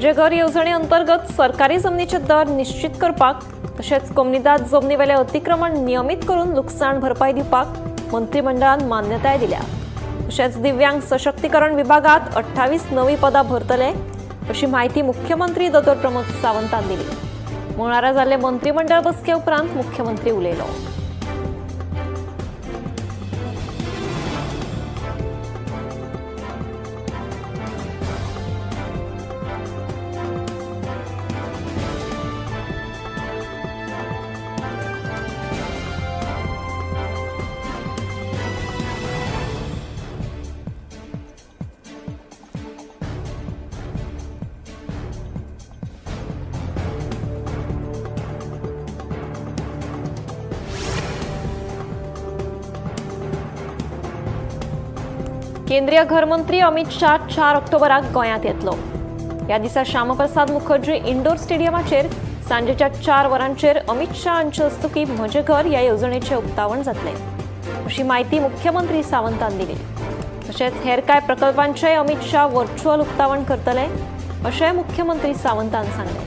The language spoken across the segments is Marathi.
म्हजे घर येवजणेअंतर्गत सरकारी जमनीचे दर निश्चित करपाक तशेंच कमनीदाद जमनीवेले अतिक्रमण नियमित करून लुकसाण भरपाई दिवपाक मंत्रिमंडळान मान्यताय दिल्या। तशेंच दिव्यांग सशक्तीकरण विभागात 28 नवी पदां भरतले अशी माहिती मुख्यमंत्री दत्तोर प्रमोद सावंतान दिली। मंगळारा जाल्ले मंत्रिमंडळ बसके उपरांत मुख्यमंत्री उलयलो। केंद्रीय घरमंत्री अमित शाह 4 ऑक्टोबराक गोंयांत येतलो। ह्या दिसा श्यामप्रसाद मुखर्जी इंडोर स्टेडियमाचेर सांजेच्या 4 वरांचेर अमित शाह हांचे हस्तुकीं म्हजे घर ह्या येवजणेचें उक्तावण जातलें अशी माहिती मुख्यमंत्री सावंतान दिली। तशेंच हेर कांय प्रकल्पांचेय अमित शाह व्हर्च्युअल उक्तावण करतले अशेंय मुख्यमंत्री सावंतान सांगलें।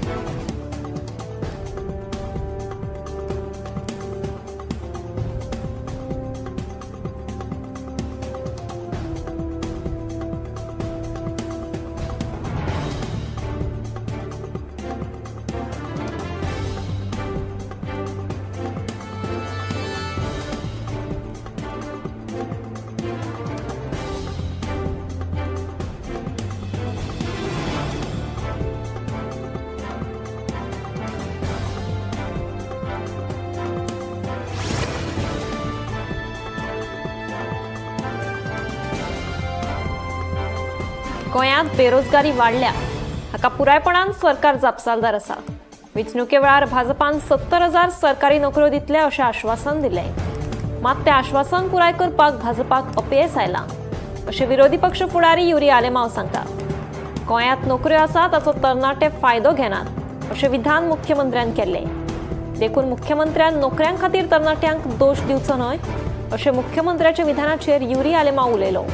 गोंयांत बेरोजगारी वाडल्या हाका पुरायपणान सरकार जापसालदार आसा। वेंचणुके वेळार भाजपान 70,000 सरकारी नोकऱ्यो दितले अशें आश्वासन दिलें, मात तें आश्वासन पुराय करपाक भाजपाक अपयेस आयलां अशें विरोधी पक्ष फुडारी युरी आलेमांव सांगता। गोंयांत नोकऱ्यो आसा ताचो तरणाटे फायदो घेनात अशें विधान मुख्यमंत्र्यान केल्लें। देखून मुख्यमंत्र्यान नोकऱ्यां खातीर तरणाट्यांक दोश दिवचो न्हय अशें मुख्यमंत्र्याच्या विधानाचेर युरी आलेमांव उलयलो।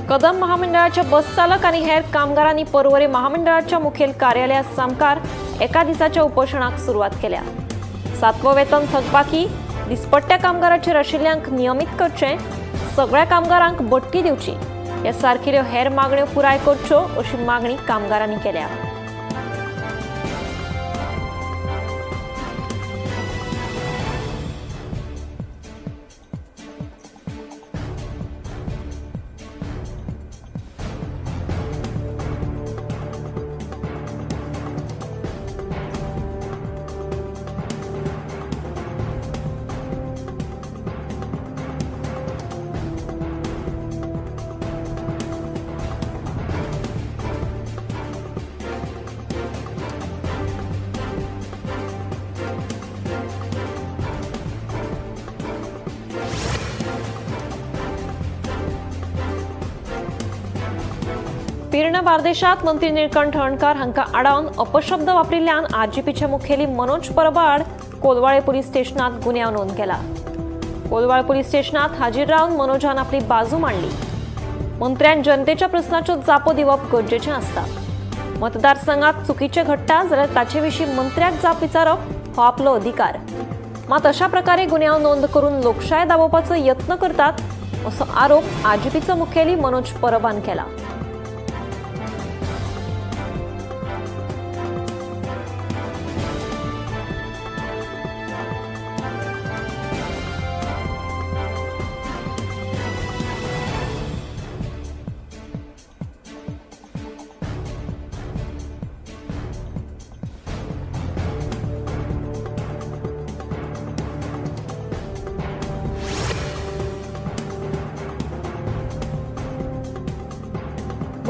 कदम महामंडळाच्या बस चालक आणि हेर कामगारांनी पर्वरी महामंडळाच्या मुखेल कार्यालयात सामकार एका दिसाच्या उपोषणाक सुरवात केल्या। 7वो वेतन थकबाकी, दिसपट्ट्या कामगाराचेर आशिल्ल्यांक नियमित करचें, सगळ्या कामगारांक बडटी दिवची ह्या सारकिल्यो हेर मागण्यो पुराय करच्यो अशी मागणी कामगारांनी केल्या। पिर्ण बार्देशात मंत्री निळकंठ हळणकार हांका आडावन अपशब्द वापरिल्ल्यान आरजीपीचे मुखेली मनोज परबाड कोलवाळे पुलीस स्टेशनात गुन्यांव नोंद केला। कोलवाळे पुलीस स्टेशनात हाजीर रावन मनोजान आपली बाजू मांडली। मंत्र्यान जनतेच्या प्रस्नांचो जापो दिवप गरजेचें आसता। मतदारसंघात चुकीचे घडटा जाल्यार ताचे विशीं मंत्र्याक जाप विचारप हो आपलो अधिकार, मात अशा प्रकारे गुन्यांव नोंद करून लोकशाय दाबोवपाचो यत्न करतात असो आरोप आरजीपीचो मुखेली मनोज परबान केला।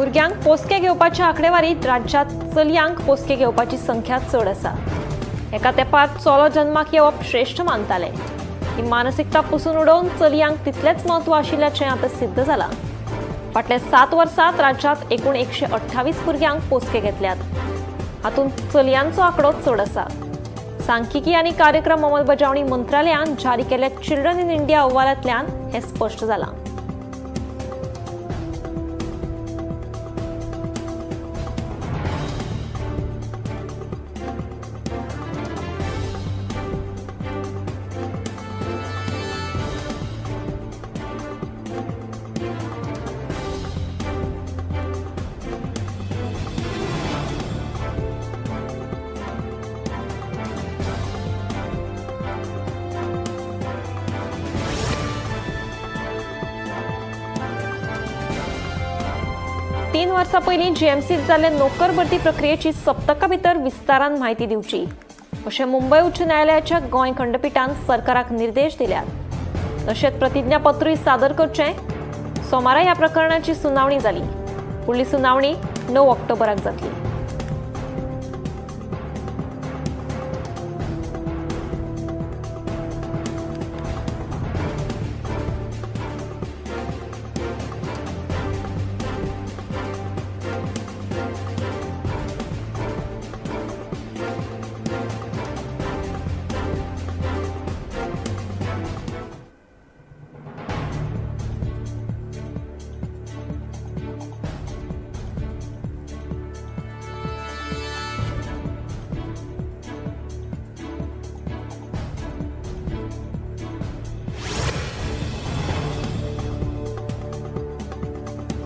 भुरग्यांक पोसके घेवपाच्या आंकडेवारीत राज्यात चलयांक पोसके घेवपाची संख्या चड आसा. एका तेंपार चलो जन्माक येवप श्रेष्ठ मानताले. ही मानसिकता पुसून उडोवन चलयांक तितलेच म्हत्व आशिल्ल्याचें आतां सिद्ध जालां. फाटल्या 7 वर्सांत राज्यात एकूण 128 भुरग्यांक पोसके घेतल्यात. हातूंत चलयांचो आंकडो चड आसा. सांख्यिकी आनी कार्यक्रम अंमलबजावणी मंत्रालयान जारी केल्ल्या चिल्ड्रन इन इंडिया अहवालांतल्यान हें स्पश्ट जालां. तीन वर्सां पयलीं जीएमसीत जाल्ले नोकर भरती प्रक्रियेची सप्तका भितर विस्तारान म्हायती दिवची अशें मुंबय उच्च न्यायालयाच्या गोंय खंडपीठान सरकाराक निर्देश दिल्यात. तशेंच प्रतिज्ञापत्रूय सादर करचें. सोमारा ह्या प्रकरणाची सुनावणी जाली. फुडली सुनावणी 9 ऑक्टोबराक जातली.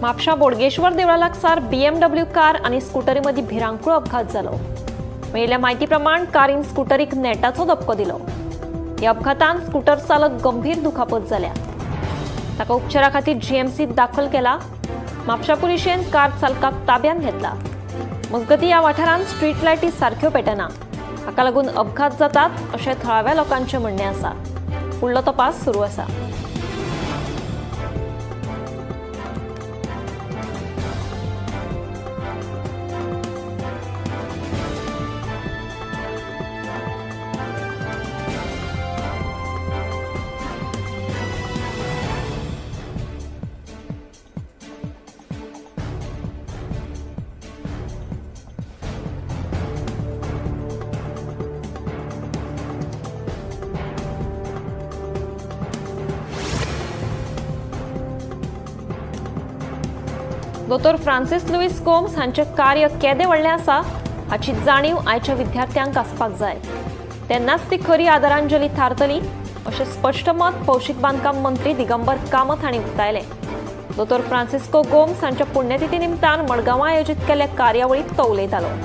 म्हापशा बोडगेश्वर देवळा लागसार BMW कार आणि स्कूटरी मदीं भिरांकूळ अपघात जालो. मेळिल्ल्या म्हायती प्रमाण कारीन स्कूटरीक नेटाचो धपको दिलो. ह्या अपघातांत स्कूटर चालक गंभीर दुखापत जाल्या. ताका उपचारा खातीर जीएमसीत दाखल केला. म्हापशा पुलिशेन कार चालकाक ताब्यात घेतला. मजगतीं ह्या वाठारांत स्ट्रीट लायटी सारक्यो पेटना. हाका लागून अपघात जातात अशें थळाव्या लोकांचें म्हणणें आसा. फुडलो तपास सुरू आसा. दोतोर फ्रांसिस लुईस गोम्स हांचें कार्य केदें व्हडलें आसा हाची जाणीव आयच्या विद्यार्थ्यांक आसपाक जाय. तेन्नाच ती खरी आदरांजली थारतली अशें स्पश्ट मत भौशीक बांदकाम मंत्री दिगंबर कामत हांणी उक्तायलें. दोतोर फ्रांसिस्को गोम्स हांच्या पुण्यतिथी निमतान मडगांवां आयोजीत केल्ल्या कार्यावळींत तो उलयतालो.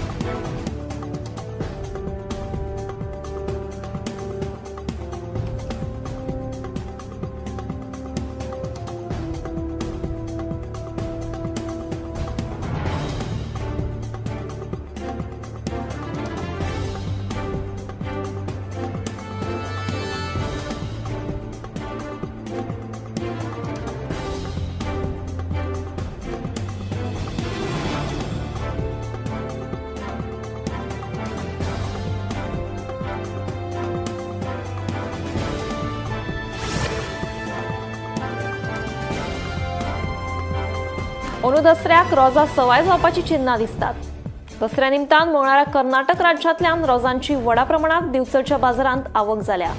अंदू दसऱ्याक रोजां सवाय जावपाची चिन्नां दिसतात. दसऱ्या निमतान मंगळारा कर्नाटक राज्यांतल्यान रोजांची व्हडा प्रमाणात दिवचलच्या बाजारांत आवक जाल्या.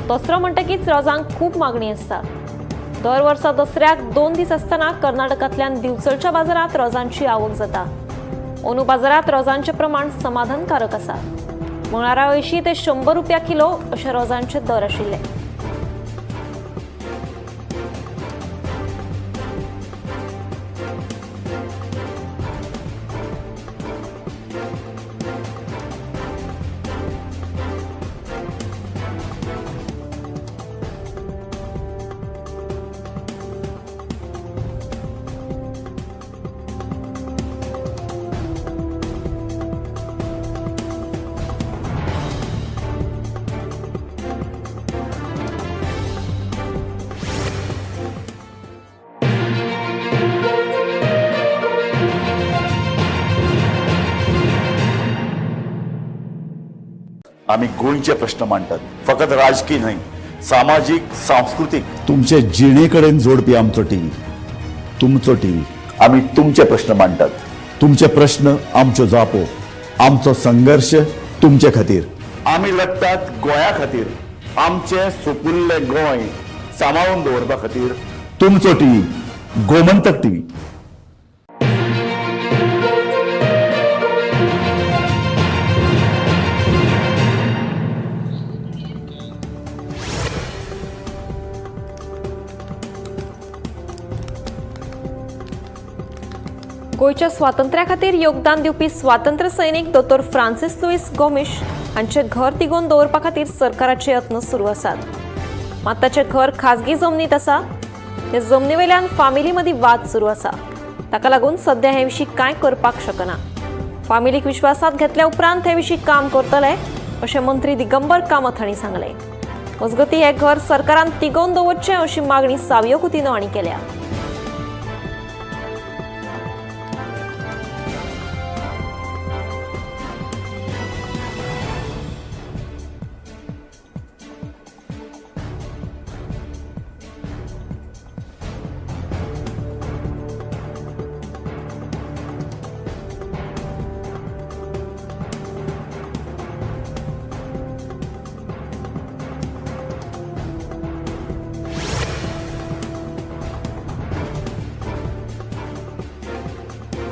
दसरो म्हणटकीच रोजांक खूब मागणी आसता. दर वर्सा दसऱ्याक 2 दीस आसतना कर्नाटकांतल्यान दिवचलच्या बाजारांत रोजांची आवक जाता. अंदू बाजारांत रोजांचें प्रमाण समाधानकारक आसा. मंगळारा 80 ते 100 रुपया किलो अशे रोजांचे दर आशिल्ले. आम्ही गोंयचे प्रश्न मांडटात, फकत राजकीय न्हय, सामाजीक सांस्कृतिक. तुमचे जिणेकडेन जोडपी आमचो टीव्ही, तुमचो टीव्ही. आम्ही तुमचे प्रश्न मांडटात. तुमचे प्रश्न आमच्यो जापो, आमचो संघर्ष तुमचे खातीर. आम्ही लढटात गोंया खातीर, आमचे सोपुल्ले गोंय सांबाळून दवरपा खातीर. तुमचो टीव्ही, गोमंतक टीव्ही. गोयच्या स्वातंत्र्या खातीर योगदान दिवपी स्वातंत्र्य सैनीक दोतोर फ्रांसिस लुईस गोमिश हांचे घर तिगोवन दवरपा खातीर सरकाराचे यत्न सुरू आसात. मात ताचें घर खाजगी जमनीत आसा. हे जमनी वयल्यान फामिली मदीं वाद सुरू आसा. ताका लागून सध्या हे विशीं कांय करपाक शकना. फामिलीक विश्वासात घेतल्या उपरांत हे विशीं काम करतले अशें मंत्री दिगंबर कामत हांणी सांगलें. मजगतीं हे घर सरकारान तिगोवन दवरचें अशी मागणी सावयो कुतिनो हांणी केल्या.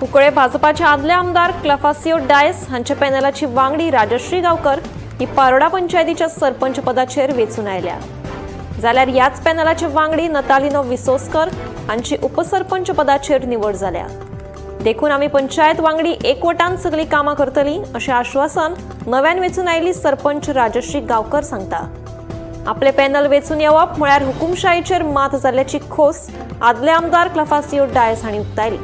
कुंकळे भाजपाचे आदले आमदार क्लाफासियो डायस हांच्या पॅनलाची वांगडी राजश्री गांवकर ही पारोडा पंचायतीच्या सरपंच पदाचेर वेंचून आयल्या. जाल्यार ह्याच पॅनलाचे वांगडी नतालिनो विसोस्कर हांची उपसरपंच पदाचेर निवड जाल्या. देखून आमी पंचायत वांगडी एकवटान सगळीं कामां करतलीं अशें आश्वासन नव्यान वेंचून आयिल्ली सरपंच राजश्री गांवकर सांगता. आपले पॅनल वेंचून येवप म्हळ्यार हुकुमशाहीचेर मात जाल्ल्याची खोस आदले आमदार क्लाफासियो डायस हांणी उक्तायली.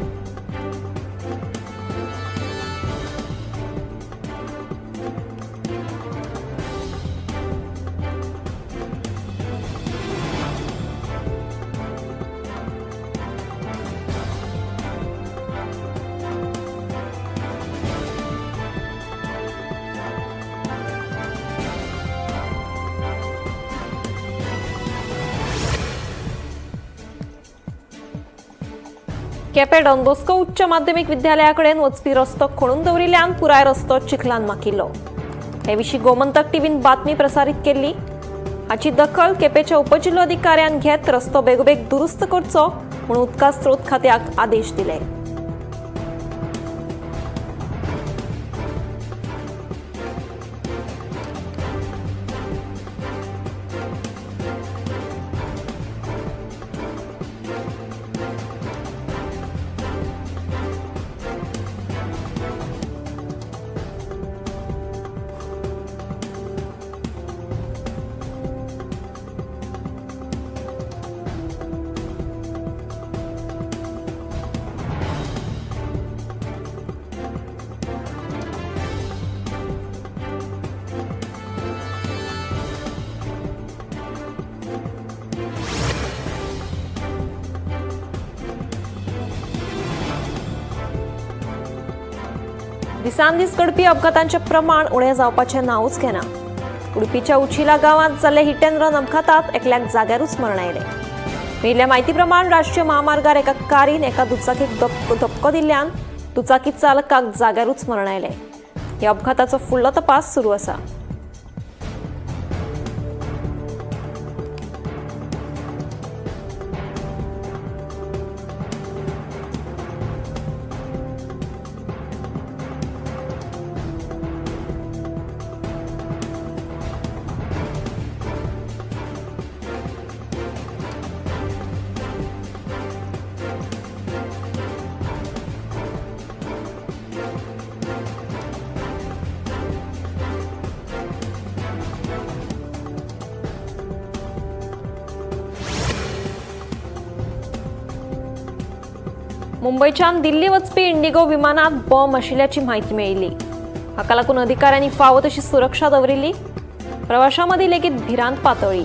केपें डॉन बॉस्को उच्च माध्यमीक विद्यालयाकडेन वचपी रस्तो खणून दवरिल्ल्यान पुराय रस्तो चिखलान माकिल्लो. हे विशीं गोमंतक टीव्हीन बातमी प्रसारीत केल्ली. हाची दखल केपेंच्या उपजिल्लो अधिकाऱ्यान घेत रस्तो बेगोबेग दुरुस्त करचो म्हूण उदका स्त्रोत खात्याक आदेश दिले. दिसान दीस घडपी अपघातांचे प्रमाण उणें जावपाचें नांवच घेना. उडपीच्या उचिला गांवांत जाल्ले हिट अँड रन अपघातात एकल्याक जाग्यारूच मरण आयलें. मेळिल्ल्या म्हायती प्रमाण राष्ट्रीय महामार्गार एका कारीन एका दुचाकीक धपको दिल्ल्यान दुचाकी चालकाक जाग्यारूच मरण आयलें. ह्या अपघाताचो फुडलो तपास सुरू आसा. मुंबईच्यान दिल्ली वचपी इंडिगो विमानात बॉम्ब आशिल्ल्याची म्हायती मेळिल्ली. हाका लागून अधिकाऱ्यांनी फावो तशी सुरक्षा दवरिल्ली. प्रवाशांमदीं लेगीत भिरांत पातळ्ळी.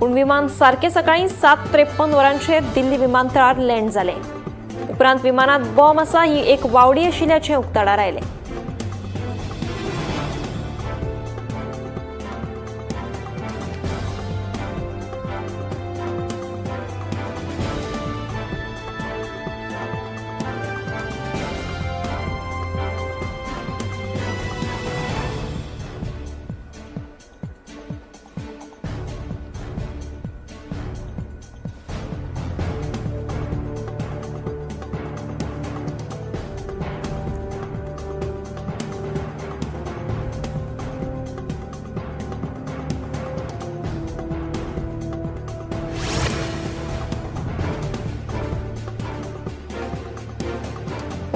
पूण विमान सारके सकाळीं 7:53 वरांचेर दिल्ली विमानतळार लँड जालें. उपरांत विमानात बॉम्ब आसा ही एक वावडी आशिल्ल्याचें उक्ताडार आयलें.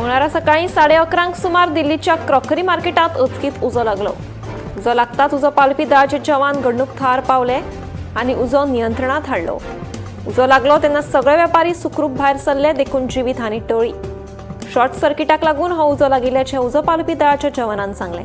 मंगळारा सकाळी 11:30 सुमार दिल्लीच्या क्रॉकरी मार्केटात अचकीत उजो लागलो. उजो लागताच उजो पालपी दळाचे जवान घडणूक थळार पावले आनी उजो नियंत्रणात हाडलो. उजो लागलो तेन्ना सगळे वेपारी सुखरूप भायर सरले, देखून जिवीत हानी टळ्ळी. शॉर्ट सर्किटाक लागून हो उजो लागिल्ल्याचे उजो पालपी दळाच्या जवानान सांगले.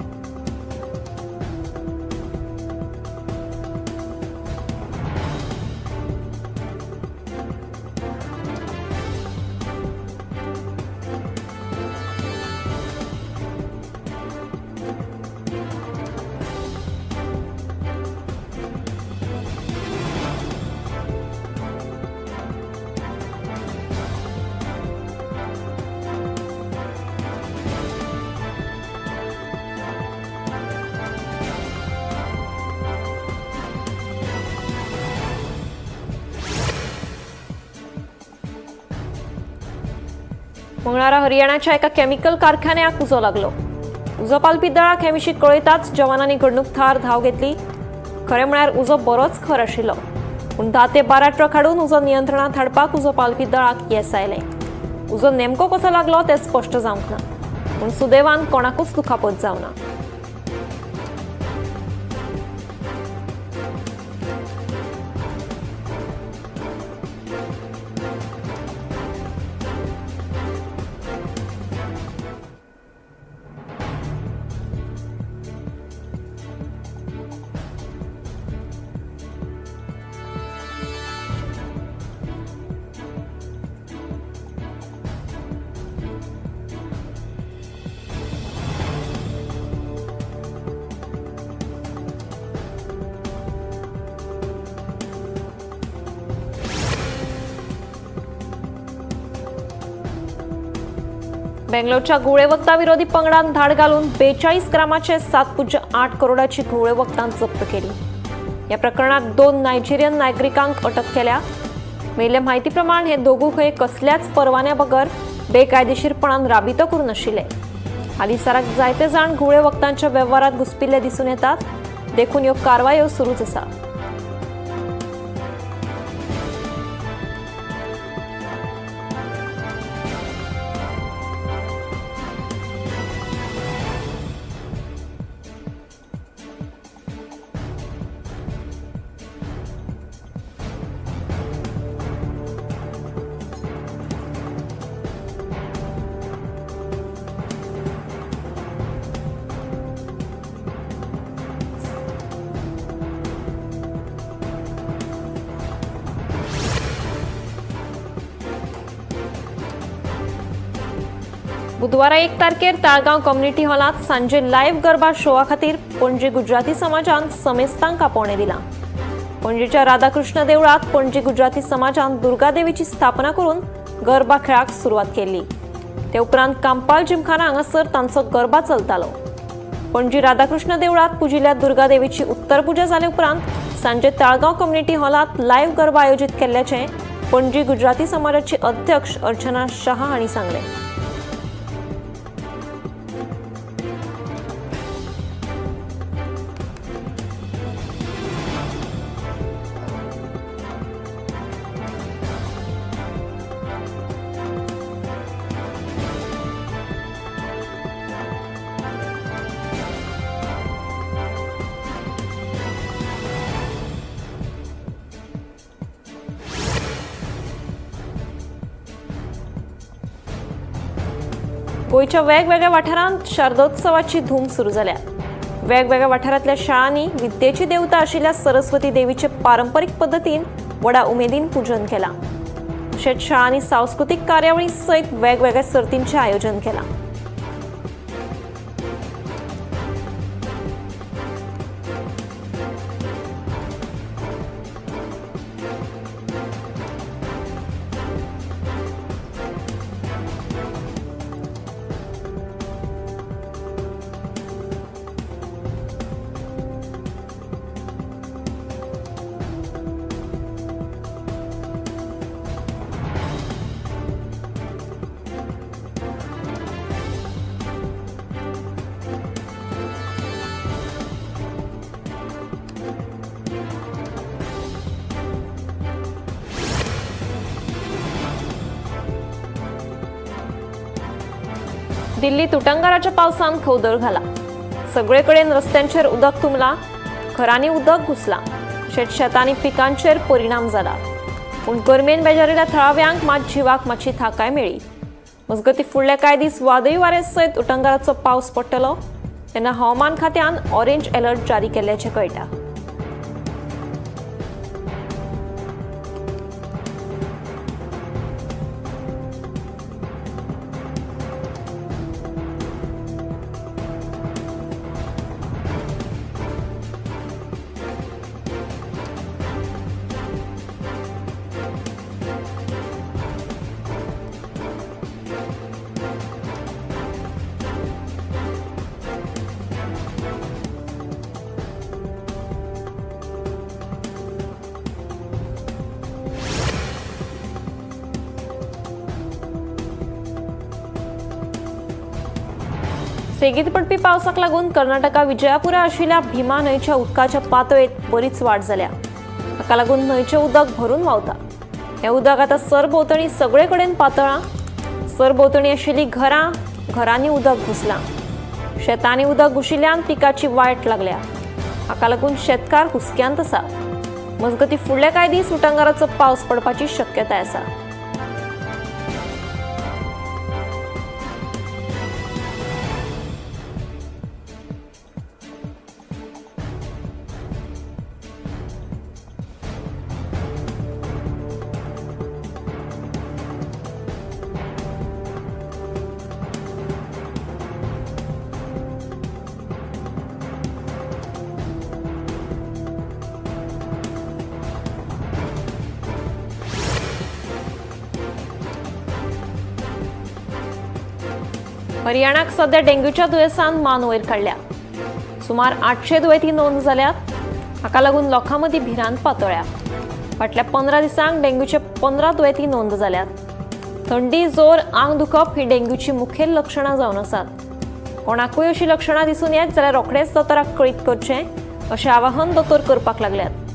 मंगळारा हरियाणाच्या एका केमिकल कारखान्याक उजो लागलो. उजो पालपी दळाक हे विशीं कळयताच जवानांनी घडणूक थळार धांव घेतली. खरें म्हळ्यार उजो बरोच खर आशिल्लो, पूण 10 ते 12 ट्रक हाडून उजो नियंत्रणात हाडपाक उजो पालपी दळाक येस आयलें. उजो नेमको कसो लागलो तें स्पश्ट जावंक ना, पूण सुदैवान कोणाकूच दुखापत जावना. बेंगलोरच्या घुवळे वखदां विरोधी पंगडान धाड घालून 42 ग्रामाचे 7.8 करोडाची घुवळे वखदां जप्त केली. या प्रकरणात 2 नायजेरियन नागरिकांक अटक केल्या. मेल्ले म्हायती प्रमाण हे दोगूय खंय कसल्याच परवान्या बगर बेकायदेशीरपणान राबितो करून आशिल्ले. हालीसराक जायते जाण घुवळे वखदांच्या वेव्हारात घुसपिल्ले दिसून येतात, देखून ह्यो कारवायो सुरूच आसा. बुधवारा 1 तारखेर ताळगांव कम्युनिटी हॉलात सांजे लायव्ह गरबा शोआ खातीर पणजी गुजराती समाजान समेस्तांक आपोवणें दिलां. पणजेच्या राधाकृष्ण देवळात पणजी गुजराती समाजान दुर्गादेवीची स्थापना करून गरबा खेळाक सुरवात केल्ली. ते उपरांत कांपाल जिमखाना हांगासर तांचो गरबा चलतालो. पणजी राधाकृष्ण देवळात पुजिल्ल्या दुर्गादेवीची उत्तर पुजा जाले उपरांत सांजे ताळगांव कम्युनिटी हॉलात लायव्ह गरबा आयोजीत केल्ल्याचें पणजी गुजराती समाजाची अध्यक्ष अर्चना शाह हांणी सांगलें. गोयच्या वेगवेगळ्या वाठारांत शारदोत्सवाची धूम सुरू जाल्या. वेगवेगळ्या वाठारांतल्या शाळांनी विद्येची देवता आशिल्ल्या सरस्वती देवीचे पारंपरीक पद्दतीन व्हडा उमेदीन पूजन केलां. तशेंच शाळांनी सांस्कृतीक कार्यावळी सयत वेगवेगळ्या सर्तींचें आयोजन केलां. दिल्लीत उटंगाराच्या पावसान खवदळ घाला. सगळेकडे रस्त्यांचेर उदक तुंबला, घरांनी उदक घुसला, तशेंच शेतांनी पिकांचेर परिणाम जाला. पूण गरमेन बेजारिल्ल्या थळाव्यांक मात जिवाक मातशी थाकाय मेळ्ळी. मजगतीं फुडले कांय दीस वादळी वारे सयत उटंगाराचो पावस पडटलो तेन्ना हवामान खात्यान ऑरेंज अलर्ट जारी केल्ल्याचें कळटा. सेगीत पडपी पावसाक लागून कर्नाटका विजयापुरा आशिल्ल्या भीमा न्हंयच्या उदकाच्या पातळेत बरीच वाड जाल्या. हाका लागून न्हंयचें उदक भरून व्हांवता. हें उदक आतां सरभोंवतणी सगळे कडेन पातळ्ळां. सरभोंवतणी आशिल्लीं घरांनी उदक घुसलां. शेतांनी उदक घुशिल्ल्यान पिकाची वायट लागल्या. हाका लागून शेतकार हुसक्यांत आसा. मजगतीं फुडले कांय दीस उटंगाराचो पावस पडपाची शक्यताय आसा. हरियाणाक सध्या डेंग्यूच्या दुयेंसान मान वयर काडल्या. सुमार 800 दुयेंती नोंद जाल्यात. हाका लागून लोकां मदीं भिरांत पातळ्ळ्या. फाटल्या 15 दिसांक डेंग्यूचे 15 दुयेंती नोंद जाल्यात. थंडी, जोर, आंग दुखप ही डेंग्यूची मुखेल लक्षणां जावन आसात. कोणाकूय अशी लक्षणां दिसून येत जाल्यार रोखडेच दोतोराक कळीत करचें अशें आवाहन दोतोर करपाक लागल्यात.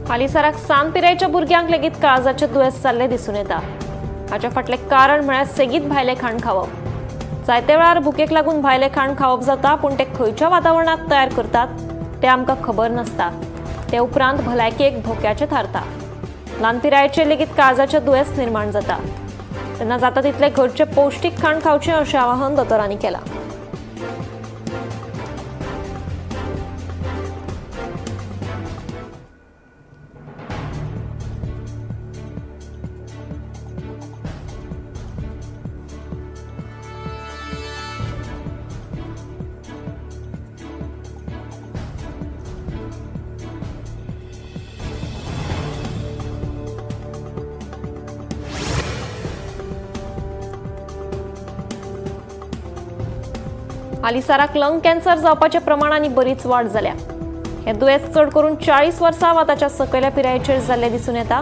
हालीसराक सान पिरायेच्या भुरग्यांक लेगीत काळजाचे दुयेंस जाल्ले दिसून येता. हाचे फाटलें कारण म्हळ्यार सेगीत भायलें खाण खावप. जायते वेळार भुकेक लागून भायलें खाण खावप जाता, पूण ते खंयच्या वातावरणात तयार करतात तें आमकां खबर नासता. ते उपरांत भलायकेक धोक्याचें थारता. ल्हान पिरायेचेर लेगीत काळजाचे दुयेंस निर्माण जाता. तेन्ना जाता तितलें घरचें पौश्टीक खाण खावचें अशें आवाहन दोतोरांनी केलां. हालीसराक लंग कॅन्सर जावपाच्या प्रमाणांनी बरीच वाड जाल्या. हे दुयेंस चड करून 40 वर्सां वा ताच्या सकयल्या पिरायेचेर जाल्ले दिसून येता.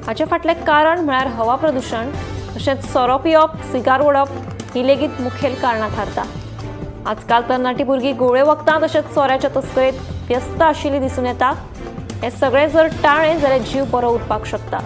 हाचे फाटलें कारण म्हळ्यार हवा प्रदूषण, तशेंच सोरो पिवप, सिगार ओडप ही लेगीत मुखेल कारणां थारता. आजकाल तरणाटी भुरगीं गुळे वखदां तशेंच सोऱ्याच्या तस्करेंत व्यस्त आशिल्लीं दिसून येता. हे सगळें जर टाळ्ळें जाल्यार जीव बरो उरपाक शकता.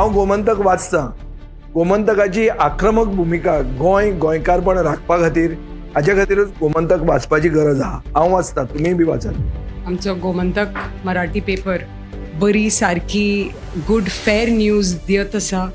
हांव गोमंतक वाचतां. गोमंतकाची आक्रमक भुमिका गोंयकारपण राखपा खातीर हाजे खातीरच गोमंतक वाचपाची गरज आहा. हांव वाचतां, तुमीय बी वाचात. आमचो गोमंतक मराठी पेपर बरी सारकी गुड फेर न्यूज दियत आसा.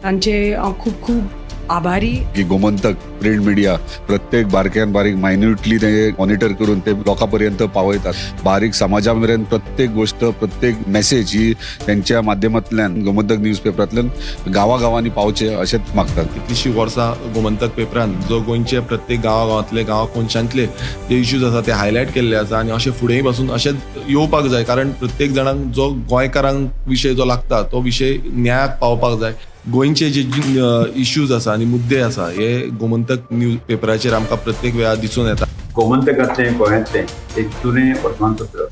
तांचे खूब खूब आभारी. की गोमंतक प्रिंट मिडिया प्रत्येक बारक्यान बारीक मायन्युटली ते मॉनिटर करून ते लोकांपर्यंत पावयतात. बारीक समाजा मेरेन प्रत्येक गोष्ट प्रत्येक मेसेज ही त्यांच्या माध्यमांतल्यान गोमंतक न्यूज पेपरांतल्यान गांवागांवांनी पावचे अशेंच मागतात. कितलींशीं वर्सां गोमंतक पेपरान जो गोंयचे प्रत्येक गांवांतले कोनशांतले जे इश्यूज आसा ते हायलायट केल्ले आसा आनी अशें फुडेंय पासून अशेंच येवपाक जाय. कारण प्रत्येक जाणांक जो गोंयकारांक विशय जो लागता तो विशय न्यायाक पावपाक जाय. गोंयचे जे इश्यूज आसा आनी मुद्दे आसा हे गोमंतक न्यूज पेपराचेर आमकां प्रत्येक वेळार दिसून येता. गोमंतकातलें गोंयांतलें एक जुनें वर्तमानपत्र.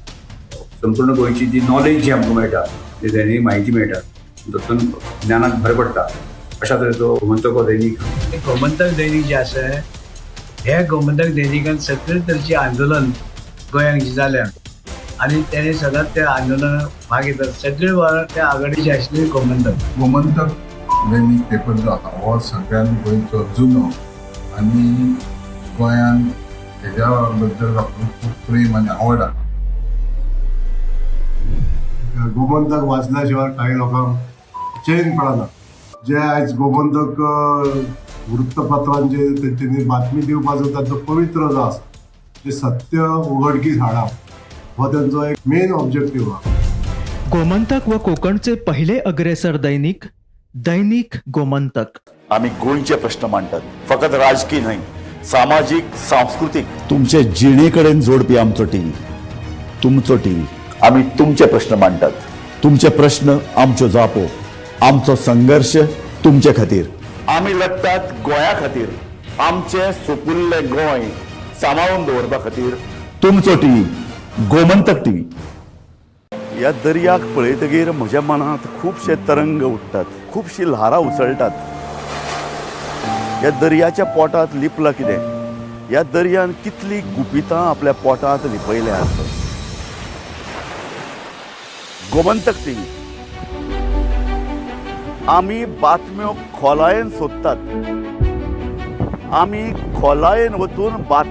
संपूर्ण गोंयची जी नॉलेज जी आमकां मेळटा जी दैनीक म्हायती मेळटा तातूंत ज्ञानाक भर पडटा अशा तरेचो गोमंतक हो दैनीक. गोमंतक दैनीक जे आसा हे गोमंतक दैनिकान सगळे तरेची आंदोलन गोंयांत जी जाल्या आनी तेणे सदांच त्या आंदोलनाक भाग घेतात. सगळे वेळार त्या आघाडीचे आशिल्ले गोमंतक दैनीक पेपर जो आसा हो सगळ्यान गोंयचो जुनो आनी गोंयान हेज्या बद्दल म्हाका खूब प्रेम आनी आवड आसा. गोमंतक वाचल्या शिवाय काही लोकांक चैन पडना. जे आयज गोमंतक वृत्तपत्रांचे तेंच्यांनी बातमी दिवपाचो ताचो पवित्र जो आसा ते सत्य उघडकीस हाडप हो त्यांचो एक मेन ऑब्जेक्टिव्ह आसा. गोमंतक व कोकणचे पहिले अग्रेसर दैनिक दैनिक गोमंतक. आम्ही गोंयचे प्रश्न मांडटात, फकत राजकीय न्हय, सामाजिक सांस्कृतिक. तुमचे जिणेकडेन जोडपी आमचो टीव्ही, तुमचो टीव्ही. आम्ही तुमचे प्रश्न मांडटात. तुमचे प्रश्न आमच्यो जापो, आमचो संघर्ष तुमचे खातीर. आम्ही लढटात गोंया खातीर. आमचे सोपुल्ले गोंय सांबाळून दवरपा खातीर. तुमचो टीव्ही गोमंतक टीव्ही. ह्या दर्याक पळयतकीर म्हज्या मनांत खुबशे तरंग उठतात, खुबशीं ल्हारां उसळटात. ह्या दर्याच्या पोटांत लिपलां कितें? ह्या दर्यान कितलीं गुपितां आपल्या पोटांत लिपयल्यात. गोमंतक टीव्ही. आमी बातम्यो खोलायेन सोदतात. आमी खोलायेन वचून बातम्यो